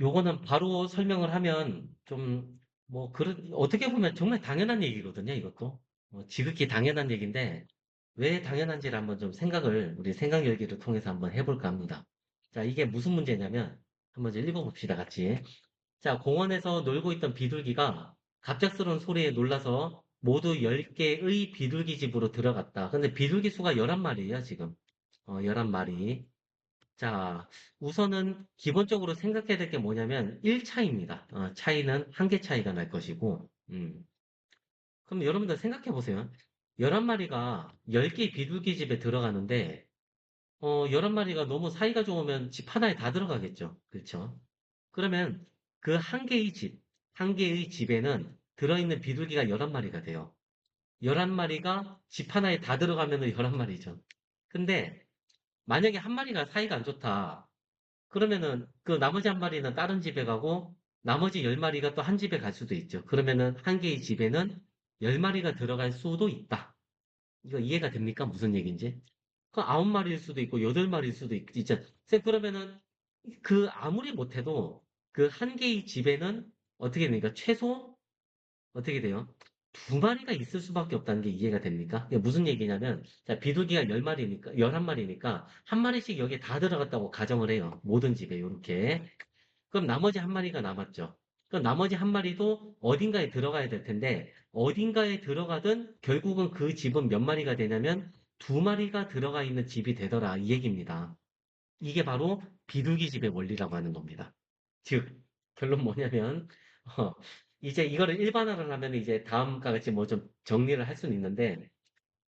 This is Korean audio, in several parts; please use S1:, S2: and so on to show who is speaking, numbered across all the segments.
S1: 요거는 바로 설명을 하면 어떻게 보면 정말 당연한 얘기거든요, 이것도. 지극히 당연한 얘기인데, 왜 당연한지를 한번 좀 우리 생각 열기를 통해서 한번 해볼까 합니다. 자, 이게 무슨 문제냐면, 한번 이제 읽어봅시다, 같이. 자, 공원에서 놀고 있던 비둘기가 갑작스러운 소리에 놀라서 모두 10개의 비둘기 집으로 들어갔다. 근데 비둘기 수가 11마리예요, 지금. 11마리. 자, 우선은 기본적으로 생각해야 될 게 뭐냐면 1차입니다. 차이는 한 개 차이가 날 것이고, 그럼 여러분들 생각해 보세요. 11마리가 10개 비둘기 집에 들어가는데, 11마리가 너무 사이가 좋으면 집 하나에 다 들어가겠죠. 그렇죠? 그러면 그 한 개의 집에는 들어있는 비둘기가 11마리가 돼요. 11마리가 집 하나에 다 들어가면 11마리죠. 근데 만약에 한 마리가 사이가 안 좋다. 그러면은 그 나머지 한 마리는 다른 집에 가고 나머지 10마리가 또 한 집에 갈 수도 있죠. 그러면은 한 개의 집에는 10마리가 들어갈 수도 있다. 이거 이해가 됩니까? 무슨 얘기인지? 그 9마리일 수도 있고 8마리일 수도 있죠. 그러면은 그 아무리 못해도 그 한 개의 집에는 어떻게 됩니까? 최소 어떻게 돼요? 두 마리가 있을 수밖에 없다는 게 이해가 됩니까? 이게 무슨 얘기냐면, 자, 비둘기가 10마리니까, 11마리니까, 한 마리씩 여기에 다 들어갔다고 가정을 해요. 모든 집에, 요렇게. 그럼 나머지 한 마리가 남았죠. 그럼 나머지 한 마리도 어딘가에 들어가야 될 텐데, 어딘가에 들어가든 결국은 그 집은 몇 마리가 되냐면, 두 마리가 들어가 있는 집이 되더라. 이 얘기입니다. 이게 바로 비둘기 집의 원리라고 하는 겁니다. 즉, 결론 뭐냐면, 어, 이제 이거를 일반화를 하면 이제 다음과 같이 뭐 좀 정리를 할 수는 있는데,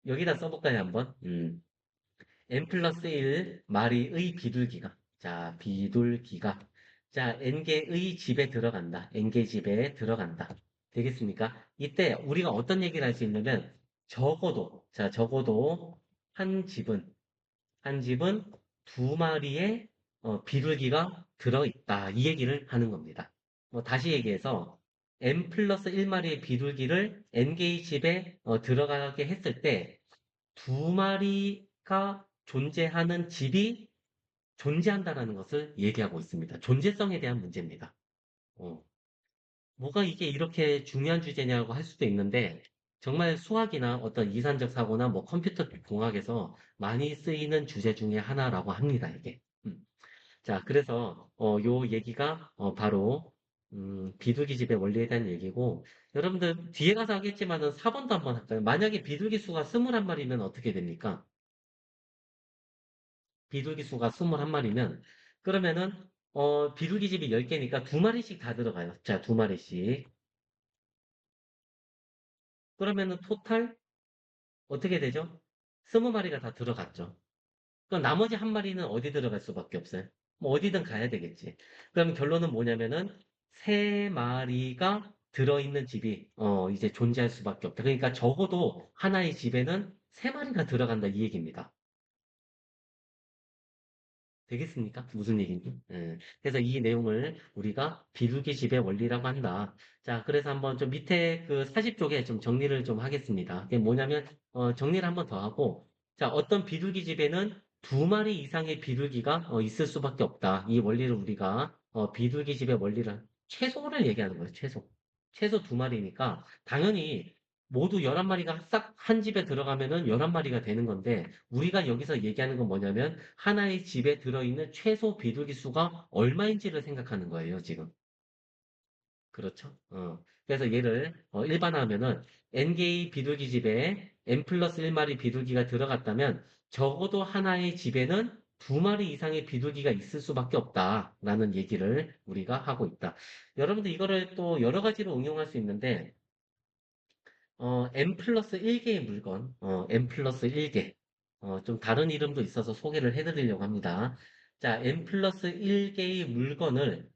S1: 여기다 써볼까요, 한번? n 플러스 1 마리의 비둘기가. 자, 비둘기가. 자, n개의 집에 들어간다. n개 집에 들어간다. 되겠습니까? 이때 우리가 어떤 얘기를 할 수 있냐면, 적어도 한 집은 한 집은 두 마리의 비둘기가 들어있다. 이 얘기를 하는 겁니다. 다시 얘기해서 n 플러스 1마리의 비둘기를 n개의 집에 들어가게 했을 때 두 마리가 존재하는 집이 존재한다는 것을 얘기하고 있습니다. 존재성에 대한 문제입니다. 어, 뭐가 이게 이렇게 중요한 주제냐고 할 수도 있는데, 정말 수학이나 어떤 이산적 사고나 뭐 컴퓨터 공학에서 많이 쓰이는 주제 중에 하나라고 합니다, 이게. 자, 그래서, 요 얘기가, 바로, 비둘기 집의 원리에 대한 얘기고, 여러분들 뒤에 가서 하겠지만은 4번도 한번 할까요? 만약에 비둘기 수가 21마리면 어떻게 됩니까? 비둘기 수가 21마리면, 그러면은, 비둘기 집이 10개니까 두 마리씩 다 들어가요. 자, 두 마리씩. 그러면은 토탈 어떻게 되죠? 20마리가 다 들어갔죠. 그럼 나머지 한 마리는 어디 들어갈 수밖에 없어요? 뭐 어디든 가야 되겠지. 그럼 결론은 뭐냐면은 세 마리가 들어있는 집이 이제 존재할 수밖에 없다. 그러니까 적어도 하나의 집에는 세 마리가 들어간다 이 얘기입니다. 되겠습니까? 무슨 얘기인지. 예. 그래서 이 내용을 우리가 비둘기 집의 원리라고 한다. 자, 그래서 한번 좀 밑에 그 40쪽에 좀 정리를 좀 하겠습니다. 그게 뭐냐면, 정리를 한번 더 하고, 자, 어떤 비둘기 집에는 두 마리 이상의 비둘기가 있을 수밖에 없다. 이 원리를 우리가, 비둘기 집의 원리를, 최소를 얘기하는 거예요, 최소. 최소 두 마리니까, 당연히 모두 11마리가 싹 한 집에 들어가면은 11마리가 되는 건데, 우리가 여기서 얘기하는 건 뭐냐면 하나의 집에 들어있는 최소 비둘기 수가 얼마인지를 생각하는 거예요, 지금. 그렇죠? 그래서 얘를 일반화하면은 n개의 비둘기 집에 n 플러스 1마리 비둘기가 들어갔다면 적어도 하나의 집에는 두 마리 이상의 비둘기가 있을 수밖에 없다라는 얘기를 우리가 하고 있다. 여러분들 이거를 또 여러 가지로 응용할 수 있는데 n 플러스 1개의 물건, n 플러스 1개. 좀 다른 이름도 있어서 소개를 해드리려고 합니다. 자, n 플러스 1개의 물건을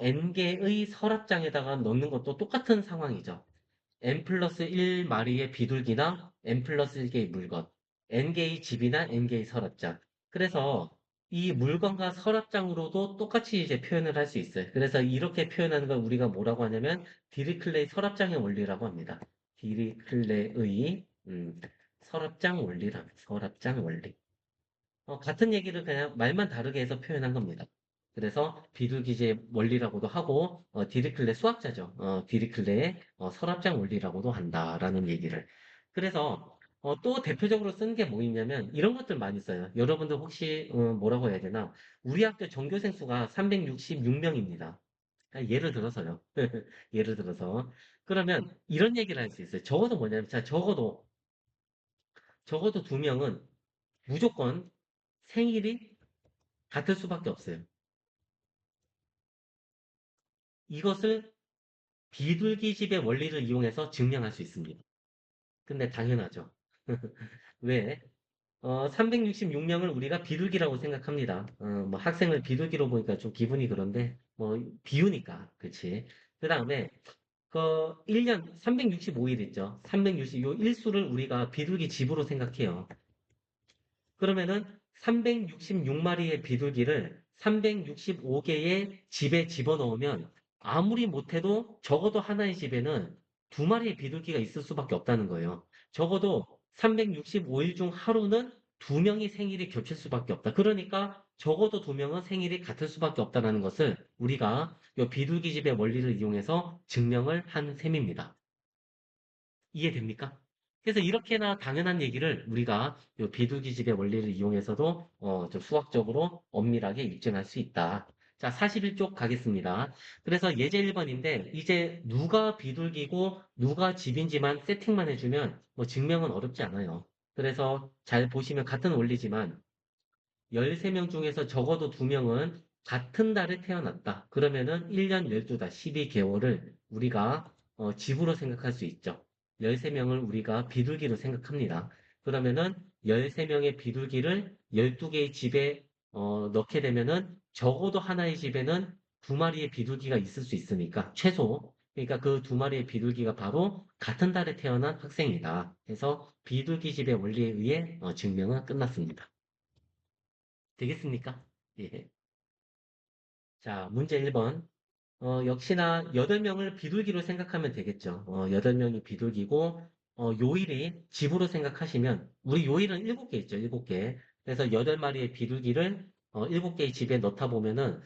S1: n개의 서랍장에다가 넣는 것도 똑같은 상황이죠. n 플러스 1마리의 비둘기나 n 플러스 1개의 물건, n개의 집이나 n개의 서랍장. 그래서 이 물건과 서랍장으로도 똑같이 이제 표현을 할 수 있어요. 그래서 이렇게 표현하는 걸 우리가 뭐라고 하냐면 디리클레이 서랍장의 원리라고 합니다. 디리클레의 서랍장 원리랍니다. 서랍장 원리. 같은 얘기를 그냥 말만 다르게 해서 표현한 겁니다. 그래서 비둘기제 원리라고도 하고, 디리클레 수학자죠. 디리클레의 서랍장 원리라고도 한다라는 얘기를. 그래서 또 대표적으로 쓴 게 뭐 있냐면 이런 것들 많이 써요. 여러분들 혹시 뭐라고 해야 되나? 우리 학교 전교생 수가 366명입니다. 예를 들어서요. 예를 들어서. 그러면 이런 얘기를 할 수 있어요. 적어도 뭐냐면, 자, 적어도 두 명은 무조건 생일이 같을 수밖에 없어요. 이것을 비둘기집의 원리를 이용해서 증명할 수 있습니다. 근데 당연하죠. 왜? 366명을 우리가 비둘기라고 생각합니다. 뭐 학생을 비둘기로 보니까 좀 기분이 그런데, 뭐 비우니까, 그치? 그 다음에, 1년 365일 있죠. 360, 요 일수를 우리가 비둘기 집으로 생각해요. 그러면은 366마리의 비둘기를 365개의 집에 집어넣으면 아무리 못해도 적어도 하나의 집에는 두 마리의 비둘기가 있을 수밖에 없다는 거예요. 적어도 365일 중 하루는 두 명이 생일이 겹칠 수밖에 없다. 그러니까 적어도 두 명은 생일이 같을 수밖에 없다는 것을 우리가 이 비둘기 집의 원리를 이용해서 증명을 한 셈입니다. 이해됩니까? 그래서 이렇게나 당연한 얘기를 우리가 요 비둘기집의 원리를 이용해서도 좀 수학적으로 엄밀하게 입증할 수 있다. 자, 41쪽 가겠습니다. 그래서 예제 1번인데 이제 누가 비둘기고 누가 집인지만 세팅만 해주면 뭐 증명은 어렵지 않아요. 그래서 잘 보시면 같은 원리지만 13명 중에서 적어도 2명은 같은 달에 태어났다. 그러면은 1년 12달, 12개월을 우리가 집으로 생각할 수 있죠. 13명을 우리가 비둘기로 생각합니다. 그러면은 13명의 비둘기를 12개의 집에 넣게 되면은 적어도 하나의 집에는 두 마리의 비둘기가 있을 수 있으니까 최소 그러니까 그 두 마리의 비둘기가 바로 같은 달에 태어난 학생이다. 그래서 비둘기 집의 원리에 의해 증명은 끝났습니다. 되겠습니까? 예. 자, 문제 1번. 역시나 8명을 비둘기로 생각하면 되겠죠. 8명이 비둘기고, 요일이 집으로 생각하시면, 우리 요일은 7개 있죠, 7개. 그래서 8마리의 비둘기를 7개의 집에 넣다 보면은,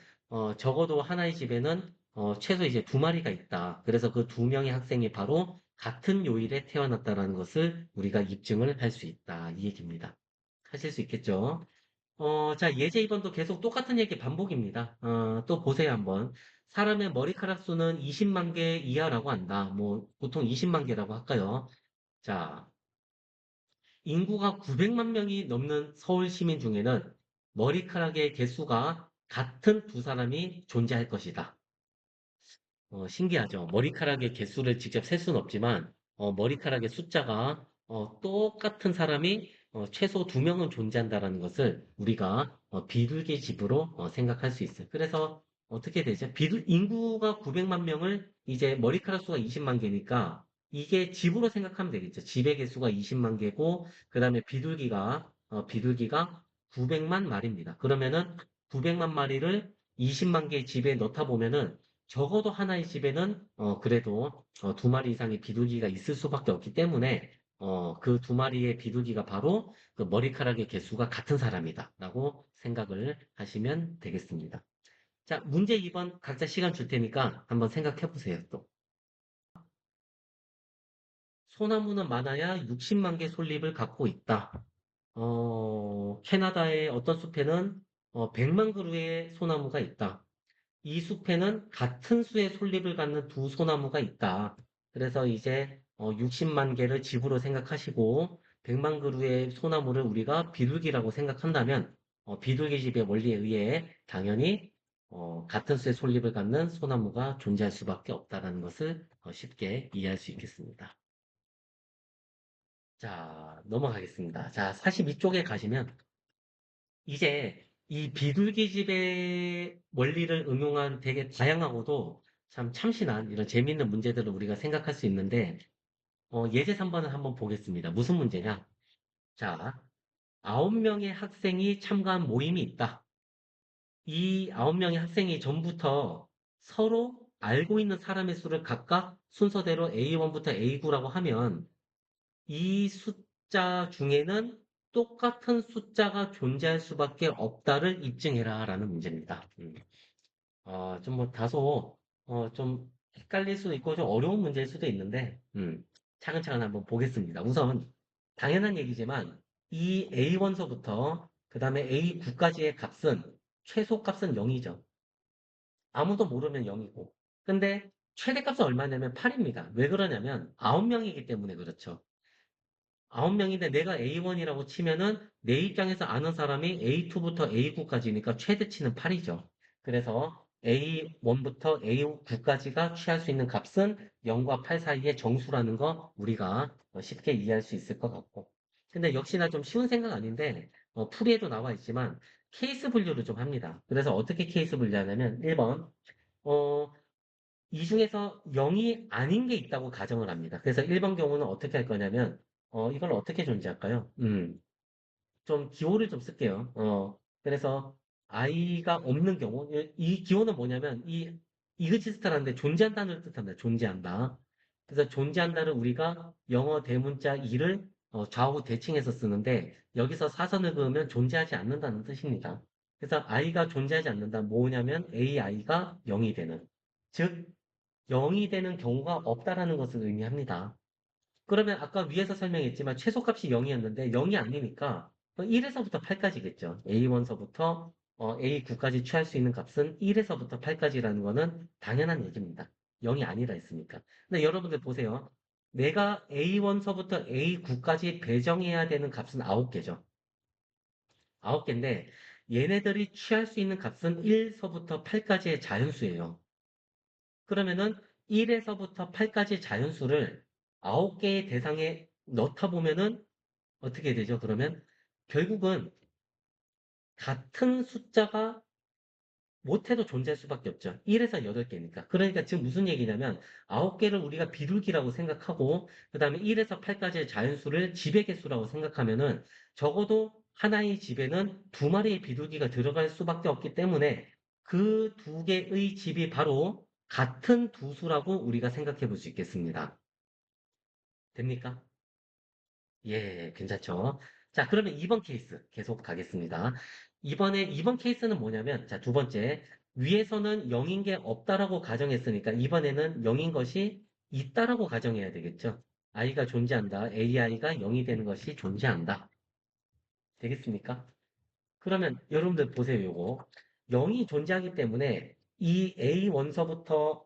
S1: 적어도 하나의 집에는 최소 이제 2마리가 있다. 그래서 그 2명의 학생이 바로 같은 요일에 태어났다라는 것을 우리가 입증을 할 수 있다. 이 얘기입니다. 하실 수 있겠죠? 자, 예제 2번도 계속 똑같은 얘기 반복입니다. 또 보세요, 한번. 사람의 머리카락 수는 20만 개 이하라고 한다. 뭐, 보통 20만 개라고 할까요? 자, 인구가 900만 명이 넘는 서울 시민 중에는 머리카락의 개수가 같은 두 사람이 존재할 것이다. 신기하죠. 머리카락의 개수를 직접 셀 수는 없지만, 머리카락의 숫자가 똑같은 사람이 최소 2명은 존재한다라는 것을 우리가 비둘기 집으로 생각할 수 있어요. 그래서 어떻게 되죠? 인구가 900만 명을 이제 머리카락 수가 20만 개니까 이게 집으로 생각하면 되겠죠. 집의 개수가 20만 개고, 그 다음에 비둘기가 900만 마리입니다. 그러면은 900만 마리를 20만 개의 집에 넣다 보면은 적어도 하나의 집에는 그래도 두 마리 이상의 비둘기가 있을 수밖에 없기 때문에 그 두 마리의 비둘기가 바로 그 머리카락의 개수가 같은 사람이다라고 생각을 하시면 되겠습니다. 자, 문제 2번 각자 시간 줄 테니까 한번 생각해 보세요, 또. 소나무는 많아야 60만 개 솔잎을 갖고 있다. 캐나다의 어떤 숲에는 100만 그루의 소나무가 있다. 이 숲에는 같은 수의 솔잎을 갖는 두 소나무가 있다. 그래서 이제 60만 개를 집으로 생각하시고 100만 그루의 소나무를 우리가 비둘기라고 생각한다면 비둘기 집의 원리에 의해 당연히 같은 수의 솔잎을 갖는 소나무가 존재할 수밖에 없다는 것을 쉽게 이해할 수 있겠습니다. 자, 넘어가겠습니다. 자, 42쪽에 가시면 이제 이 비둘기집의 원리를 응용한 되게 다양하고도 참 참신한 이런 재미있는 문제들을 우리가 생각할 수 있는데, 예제 3번을 한번 보겠습니다. 무슨 문제냐? 자, 9명의 학생이 참가한 모임이 있다. 이 9명의 학생이 전부터 서로 알고 있는 사람의 수를 각각 순서대로 A1부터 A9라고 하면 이 숫자 중에는 똑같은 숫자가 존재할 수밖에 없다를 입증해라 라는 문제입니다. 좀 뭐 다소 좀 헷갈릴 수도 있고 좀 어려운 문제일 수도 있는데 차근차근 한번 보겠습니다. 우선 당연한 얘기지만 이 A 원서부터 그 다음에 A 9까지의 값은 최소값은 0이죠. 아무도 모르면 0이고. 근데 최대값은 얼마냐면 8입니다. 왜 그러냐면 9명이기 때문에 그렇죠. 9명인데 내가 A1이라고 치면은 내 입장에서 아는 사람이 A2부터 A9까지니까 최대치는 8이죠. 그래서 A1부터 A9까지가 취할 수 있는 값은 0과 8 사이의 정수라는 거 우리가 쉽게 이해할 수 있을 것 같고. 근데 역시나 좀 쉬운 생각 아닌데 풀이에도 나와 있지만 케이스 분류를 좀 합니다. 그래서 어떻게 케이스 분류하냐면 1번 이 중에서 0이 아닌 게 있다고 가정을 합니다. 그래서 1번 경우는 어떻게 할 거냐면, 이걸 어떻게 존재할까요? 좀 기호를 좀 쓸게요. 그래서 i가 없는 경우, 이 기호는 뭐냐면, 이 이그지스트라는데 존재한다는 뜻합니다. 존재한다. 그래서 존재한다를 우리가 영어 대문자 2를 좌우 대칭해서 쓰는데, 여기서 사선을 그으면 존재하지 않는다는 뜻입니다. 그래서 i가 존재하지 않는다. 뭐냐면 ai가 0이 되는. 즉, 0이 되는 경우가 없다라는 것을 의미합니다. 그러면 아까 위에서 설명했지만 최소값이 0이었는데 0이 아니니까 1에서부터 8까지겠죠. A1서부터 A9까지 취할 수 있는 값은 1에서부터 8까지라는 거는 당연한 얘기입니다. 0이 아니라 했으니까. 근데 여러분들 보세요. 내가 A1서부터 A9까지 배정해야 되는 값은 9개죠. 9개인데 얘네들이 취할 수 있는 값은 1서부터 8까지의 자연수예요. 그러면은 1에서부터 8까지 자연수를 9개의 대상에 넣다 보면은 어떻게 되죠? 그러면 결국은 같은 숫자가 못해도 존재할 수밖에 없죠. 1에서 8개니까. 그러니까 지금 무슨 얘기냐면 9개를 우리가 비둘기라고 생각하고 그다음에 1에서 8까지의 자연수를 집의 개수라고 생각하면은 적어도 하나의 집에는 두 마리의 비둘기가 들어갈 수밖에 없기 때문에 그 두 개의 집이 바로 같은 두 수라고 우리가 생각해 볼 수 있겠습니다. 됩니까? 예, 괜찮죠. 자, 그러면 2번 케이스 계속 가겠습니다. 이번에 2번 케이스는 뭐냐면, 자, 두 번째. 위에서는 0인 게 없다라고 가정했으니까 이번에는 0인 것이 있다라고 가정해야 되겠죠. i가 존재한다. ai가 0이 되는 것이 존재한다. 되겠습니까? 그러면 여러분들 보세요, 요거. 0이 존재하기 때문에 이 a 원서부터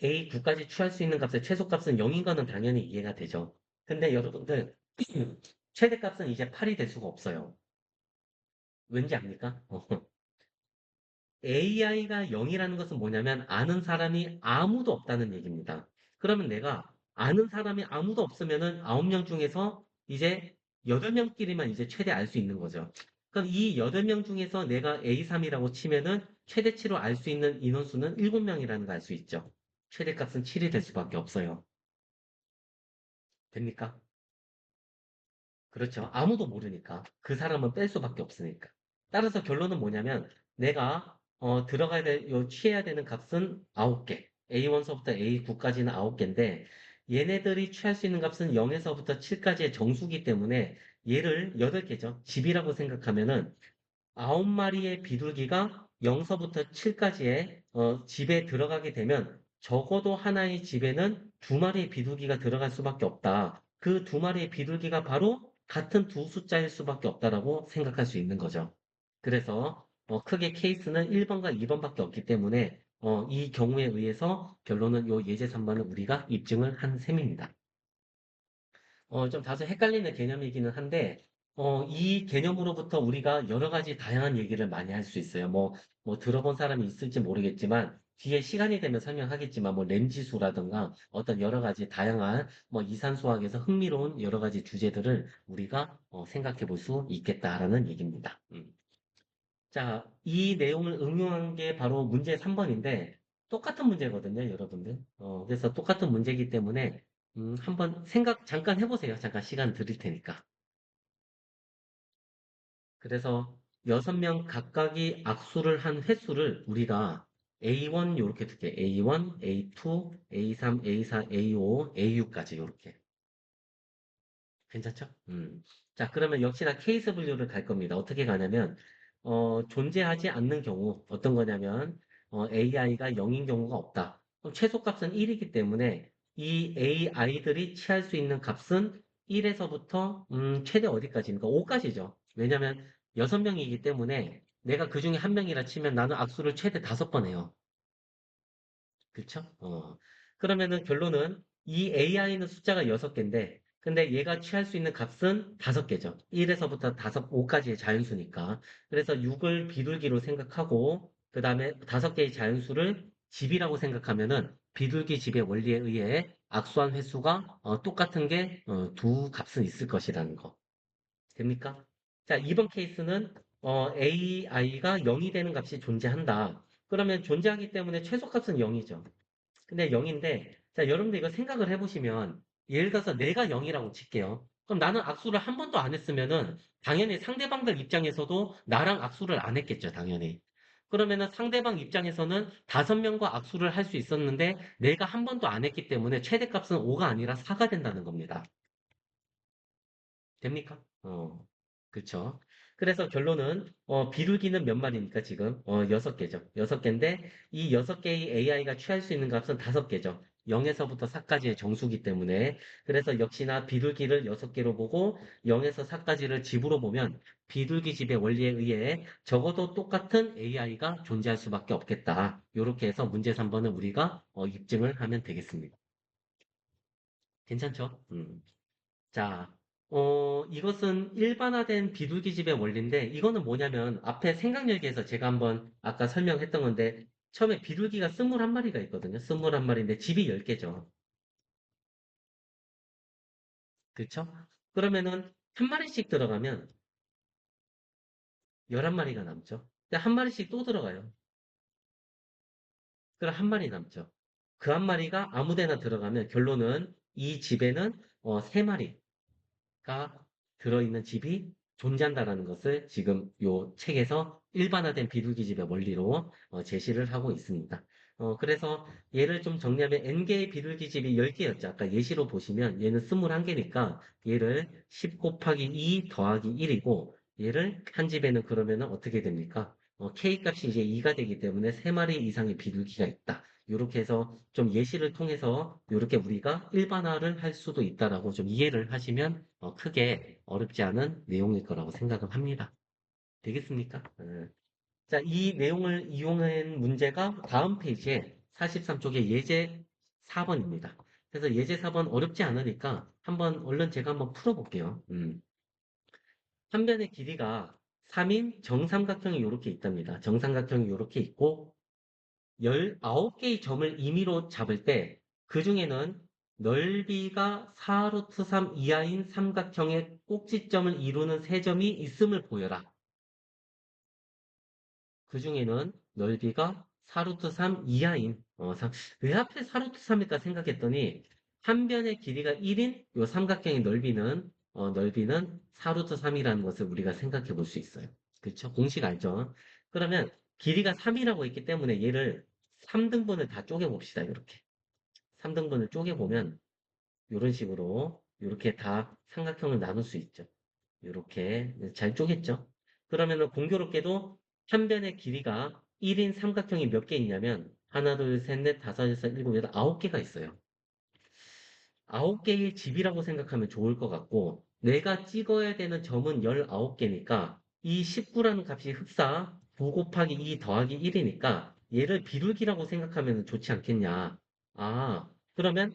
S1: A9까지 취할 수 있는 값의 최소값은 0인 거는 당연히 이해가 되죠. 근데 여러분들, 최대값은 이제 8이 될 수가 없어요. 왠지 압니까? AI가 0이라는 것은 뭐냐면 아는 사람이 아무도 없다는 얘기입니다. 그러면 내가 아는 사람이 아무도 없으면은 9명 중에서 이제 8명끼리만 이제 최대 알 수 있는 거죠. 그럼 이 8명 중에서 내가 A3이라고 치면은 최대치로 알 수 있는 인원수는 7명이라는 걸 알 수 있죠. 최대값은 7이 될 수밖에 없어요. 됩니까? 그렇죠. 아무도 모르니까. 그 사람은 뺄 수밖에 없으니까. 따라서 결론은 뭐냐면 내가 들어가야 될, 취해야 되는 값은 9개. A1서부터 A9까지는 9개인데 얘네들이 취할 수 있는 값은 0에서부터 7까지의 정수기 때문에 얘를 8개죠. 집이라고 생각하면은 9마리의 비둘기가 0서부터 7까지의 집에 들어가게 되면 적어도 하나의 집에는 두 마리의 비둘기가 들어갈 수밖에 없다. 그 두 마리의 비둘기가 바로 같은 두 숫자일 수밖에 없다라고 생각할 수 있는 거죠. 그래서 크게 케이스는 1번과 2번밖에 없기 때문에 이 경우에 의해서 결론은 요 예제 3번을 우리가 입증을 한 셈입니다. 좀 다소 헷갈리는 개념이기는 한데, 이 개념으로부터 우리가 여러 가지 다양한 얘기를 많이 할 수 있어요. 뭐 들어본 사람이 있을지 모르겠지만, 뒤에 시간이 되면 설명하겠지만, 뭐 램지수라든가 어떤 여러 가지 다양한 뭐 이산수학에서 흥미로운 여러 가지 주제들을 우리가 생각해 볼 수 있겠다라는 얘기입니다. 자, 이 내용을 응용한 게 바로 문제 3번인데, 똑같은 문제거든요, 여러분들. 그래서 똑같은 문제이기 때문에, 한번 생각 잠깐 해보세요. 잠깐 시간 드릴 테니까. 그래서 6명 각각이 악수를 한 횟수를 우리가 A1 요렇게 둘게. A1, A2, A3, A4, A5, A6까지 요렇게. 괜찮죠? 자, 그러면 역시나 케이스 분류를 갈 겁니다. 어떻게 가냐면, 존재하지 않는 경우, 어떤 거냐면, AI가 0인 경우가 없다. 그럼 최소값은 1이기 때문에 이 AI들이 취할 수 있는 값은 1에서부터, 최대 어디까지입니까? 5까지죠. 왜냐면 6명이기 때문에 내가 그 중에 한 명이라 치면 나는 악수를 최대 5번 해요. 그쵸? 그러면은 결론은 이 AI는 숫자가 6개인데, 근데 얘가 취할 수 있는 값은 5개죠. 1에서부터 5까지의 자연수니까. 그래서 6을 비둘기로 생각하고, 그 다음에 5개의 자연수를 집이라고 생각하면은 비둘기 집의 원리에 의해 악수한 횟수가 똑같은 게 두 값은 있을 것이라는 거. 됩니까? 자, 이번 케이스는 AI가 0이 되는 값이 존재한다. 그러면 존재하기 때문에 최소값은 0이죠. 근데 0인데, 자, 여러분들 이거 생각을 해보시면, 예를 들어서 내가 0이라고 칠게요. 그럼 나는 악수를 한 번도 안 했으면은, 당연히 상대방들 입장에서도 나랑 악수를 안 했겠죠, 당연히. 그러면은 상대방 입장에서는 5명과 악수를 할 수 있었는데, 내가 한 번도 안 했기 때문에 최대값은 5가 아니라 4가 된다는 겁니다. 됩니까? 그쵸. 그래서 결론은, 비둘기는 몇 마리입니까, 지금? 6개죠. 6개인데, 이 6개의 AI가 취할 수 있는 값은 5개죠. 0에서부터 4까지의 정수기 때문에. 그래서 역시나 비둘기를 6개로 보고, 0에서 4까지를 집으로 보면, 비둘기 집의 원리에 의해 적어도 똑같은 AI가 존재할 수밖에 없겠다. 이렇게 해서 문제 3번은 우리가 입증을 하면 되겠습니다. 괜찮죠? 자, 이것은 일반화된 비둘기집의 원리인데, 이거는 뭐냐면, 앞에 생각열기에서 제가 한번 아까 설명했던 건데, 처음에 비둘기가 21마리가 있거든요. 21마리인데, 집이 10개죠. 그쵸? 그러면은, 한 마리씩 들어가면 11마리가 남죠. 근데 한 마리씩 또 들어가요. 그럼 한 마리 남죠. 그 한 마리가 아무 데나 들어가면 결론은 이 집에는 3마리, 가 들어있는 집이 존재한다라는 것을 지금 요 책에서 일반화된 비둘기집의 원리로 제시를 하고 있습니다. 그래서 얘를 좀 정리하면 N개의 비둘기집이 10개였죠. 아까 예시로 보시면 얘는 21개니까 얘를 10 곱하기 2 더하기 1이고 얘를 한 집에는 그러면은 어떻게 됩니까? K 값이 이제 2가 되기 때문에 3마리 이상의 비둘기가 있다. 이렇게 해서 좀 예시를 통해서 이렇게 우리가 일반화를 할 수도 있다라고 좀 이해를 하시면 크게 어렵지 않은 내용일 거라고 생각을 합니다. 되겠습니까? 자, 이 내용을 이용한 문제가 다음 페이지에 43쪽에 예제 4번입니다. 그래서 예제 4번 어렵지 않으니까 한번 얼른 제가 한번 풀어볼게요. 한 변의 길이가 3인 정삼각형이 이렇게 있답니다. 정삼각형이 이렇게 있고 19개의 점을 임의로 잡을 때, 그 중에는 넓이가 4루트 3 이하인 삼각형의 꼭지점을 이루는 세 점이 있음을 보여라. 그 중에는 넓이가 4루트 3 이하인, 왜 하필 4루트 3일까 생각했더니, 한 변의 길이가 1인 요 삼각형의 넓이는 4루트 3이라는 것을 우리가 생각해 볼 수 있어요. 그렇죠? 공식 알죠? 그러면 길이가 3이라고 했기 때문에 얘를 3등분을 다 쪼개봅시다. 이렇게. 3등분을 쪼개보면 이런 식으로 이렇게 다 삼각형을 나눌 수 있죠. 이렇게 잘 쪼갰죠. 그러면은 공교롭게도 한 변의 길이가 1인 삼각형이 몇 개 있냐면 하나, 둘, 셋, 넷, 다섯, 여섯, 일곱, 여덟, 9개가 있어요. 9개의 집이라고 생각하면 좋을 것 같고 내가 찍어야 되는 점은 19개니까 이 19라는 값이 흡사 9 곱하기 2 더하기 1이니까 얘를 비둘기라고 생각하면 좋지 않겠냐. 그러면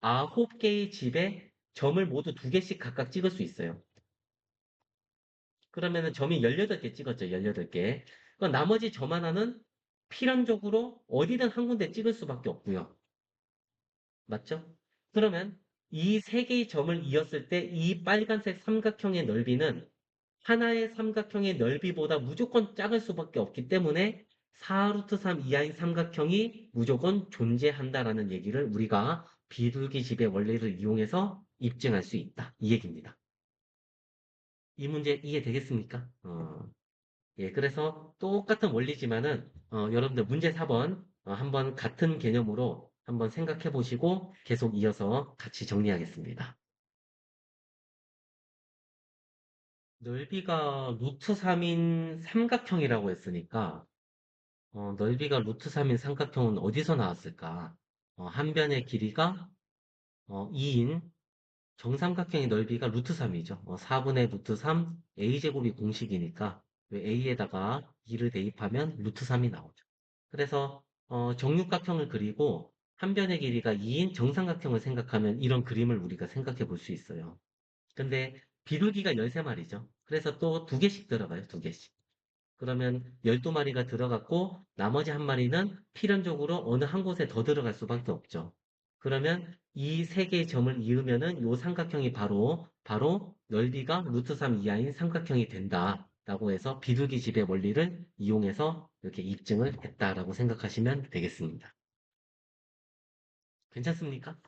S1: 9개의 집에 점을 모두 2개씩 각각 찍을 수 있어요. 그러면은 점이 18개 찍었죠. 18개. 그럼 나머지 점 하나는 필연적으로 어디든 한 군데 찍을 수밖에 없고요. 맞죠? 그러면 이 세 개의 점을 이었을 때 이 빨간색 삼각형의 넓이는 하나의 삼각형의 넓이보다 무조건 작을 수밖에 없기 때문에 4루트 3 이하인 삼각형이 무조건 존재한다라는 얘기를 우리가 비둘기 집의 원리를 이용해서 입증할 수 있다. 이 얘기입니다. 이 문제 이해되겠습니까? 예, 그래서 똑같은 원리지만은, 여러분들 문제 4번, 한번 같은 개념으로 한번 생각해 보시고 계속 이어서 같이 정리하겠습니다. 넓이가 루트 3인 삼각형이라고 했으니까, 넓이가 루트 3인 삼각형은 어디서 나왔을까? 한 변의 길이가 2인 정삼각형의 넓이가 루트 3이죠. 4분의 루트 3, a제곱이 공식이니까 a에다가 2를 대입하면 루트 3이 나오죠. 그래서 정육각형을 그리고 한 변의 길이가 2인 정삼각형을 생각하면 이런 그림을 우리가 생각해 볼 수 있어요. 근데 비둘기가 13마리죠. 그래서 또 두 개씩 들어가요, 두 개씩. 그러면 12마리가 들어갔고 나머지 한 마리는 필연적으로 어느 한 곳에 더 들어갈 수밖에 없죠. 그러면 이 세 개의 점을 이으면은 요 삼각형이 바로 넓이가 루트 3 이하인 삼각형이 된다라고 해서 비둘기 집의 원리를 이용해서 이렇게 입증을 했다라고 생각하시면 되겠습니다. 괜찮습니까?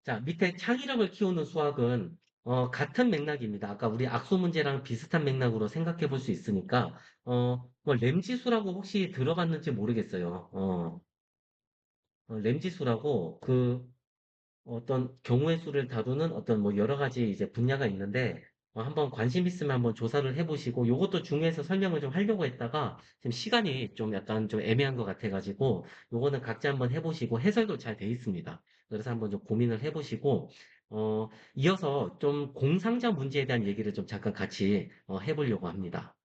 S1: 자, 밑에 창의력을 키우는 수학은 같은 맥락입니다. 아까 우리 악수 문제랑 비슷한 맥락으로 생각해 볼 수 있으니까 뭐 램지수라고 혹시 들어봤는지 모르겠어요. 램지수라고 그 어떤 경우의 수를 다루는 어떤 뭐 여러 가지 이제 분야가 있는데 한번 관심 있으면 한번 조사를 해보시고 요것도 중요해서 설명을 좀 하려고 했다가 지금 시간이 좀 약간 좀 애매한 것 같아가지고 요거는 각자 한번 해보시고 해설도 잘 돼 있습니다. 그래서 한번 좀 고민을 해보시고 이어서 좀 공상자 문제에 대한 얘기를 좀 잠깐 같이 해보려고 합니다.